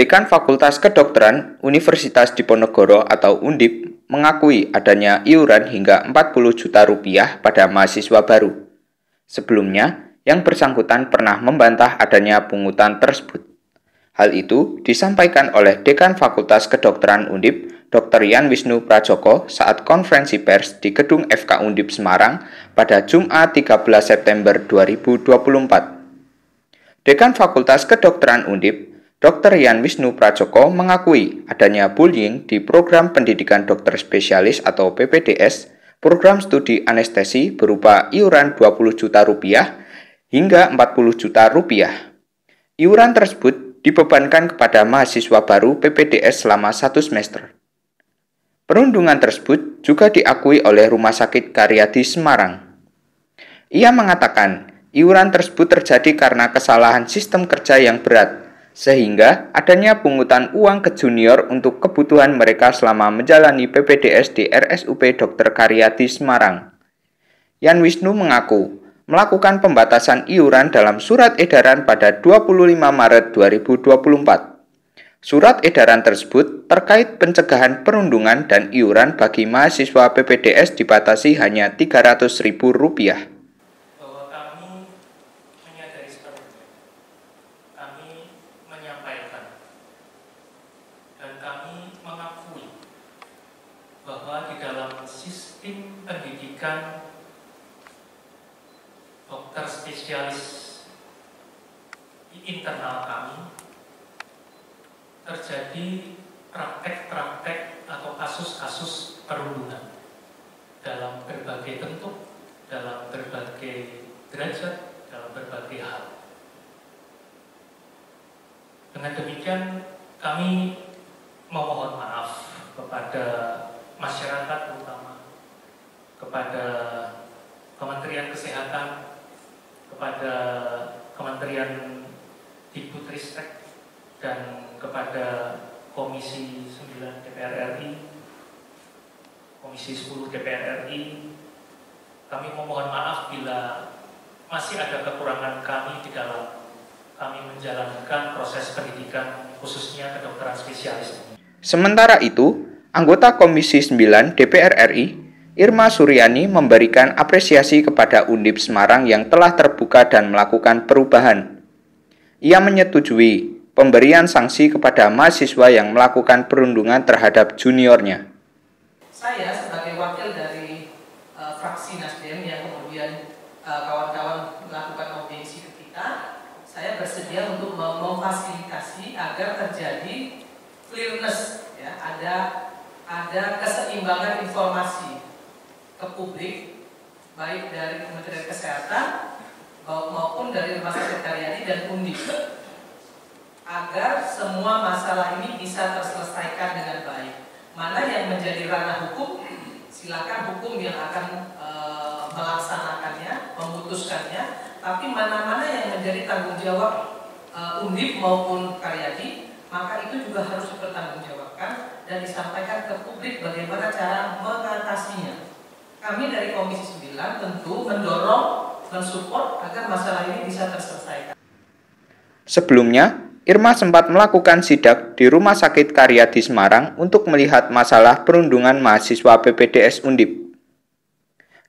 Dekan Fakultas Kedokteran Universitas Diponegoro atau Undip mengakui adanya iuran hingga Rp40 juta pada mahasiswa baru. Sebelumnya, yang bersangkutan pernah membantah adanya pungutan tersebut. Hal itu disampaikan oleh Dekan Fakultas Kedokteran Undip, Dr. Yan Wisnu Prajoko saat konferensi pers di Gedung FK Undip Semarang pada Jumat 13 September 2024. Dekan Fakultas Kedokteran Undip, Dr. Yan Wisnu Prajoko mengakui adanya bullying di program pendidikan dokter spesialis atau PPDS, program studi anestesi berupa iuran Rp20 juta hingga Rp40 juta. Iuran tersebut dibebankan kepada mahasiswa baru PPDS selama 1 semester. Perundungan tersebut juga diakui oleh Rumah Sakit Karyadi Semarang. Ia mengatakan, iuran tersebut terjadi karena kesalahan sistem kerja yang berat, sehingga adanya pungutan uang ke junior untuk kebutuhan mereka selama menjalani PPDS di RSUP Dr. Karyadi Semarang. Yan Wisnu mengaku melakukan pembatasan iuran dalam surat edaran pada 25 Maret 2024. Surat edaran tersebut terkait pencegahan perundungan dan iuran bagi mahasiswa PPDS dibatasi hanya Rp300.000. Dan kami mengakui bahwa di dalam sistem pendidikan dokter spesialis di internal kami terjadi praktek-praktek atau kasus-kasus perundungan dalam berbagai bentuk, dalam berbagai derajat, dalam berbagai hal. Dengan demikian kami memohon maaf kepada masyarakat, terutama kepada Kementerian Kesehatan, kepada Kementerian Dikbudristek, dan kepada Komisi 9 DPR RI, Komisi 10 DPR RI. Kami memohon maaf bila masih ada kekurangan kami di dalam kami menjalankan proses pendidikan khususnya kedokteran spesialis. Sementara itu, anggota Komisi 9 DPR RI, Irma Suryani memberikan apresiasi kepada Undip Semarang yang telah terbuka dan melakukan perubahan. Ia menyetujui pemberian sanksi kepada mahasiswa yang melakukan perundungan terhadap juniornya. Saya sebagai wakil dari fraksi Nasdem yang kemudian kawan-kawan melakukan audiensi ke kita, saya bersedia untuk memfasilitasi agar terjadi clearness, ya, ada keseimbangan informasi ke publik, baik dari Kementerian Kesehatan maupun dari Rumah Sakit Karyadi dan Undip, agar semua masalah ini bisa terselesaikan dengan baik. Mana yang menjadi ranah hukum, silakan hukum yang akan melaksanakannya, memutuskannya. Tapi mana-mana yang menjadi tanggung jawab Undip maupun Karyadi, maka itu juga harus dipertanggungjawabkan dan disampaikan ke publik bagaimana cara mengatasinya. Kami dari Komisi 9 tentu mendorong, mensupport agar masalah ini bisa terselesaikan. Sebelumnya, Irma sempat melakukan sidak di Rumah Sakit Karyadi Semarang untuk melihat masalah perundungan mahasiswa PPDS Undip.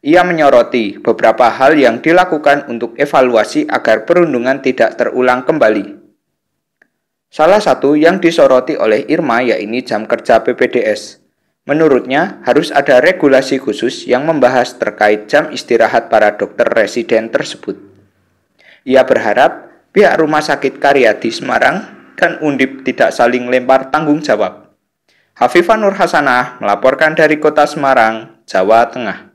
Ia menyoroti beberapa hal yang dilakukan untuk evaluasi agar perundungan tidak terulang kembali. Salah satu yang disoroti oleh Irma yaitu jam kerja PPDS. Menurutnya, harus ada regulasi khusus yang membahas terkait jam istirahat para dokter residen tersebut. Ia berharap pihak Rumah Sakit Karyadi Semarang dan Undip tidak saling lempar tanggung jawab. Hafifah Nur Hasanah melaporkan dari Kota Semarang, Jawa Tengah.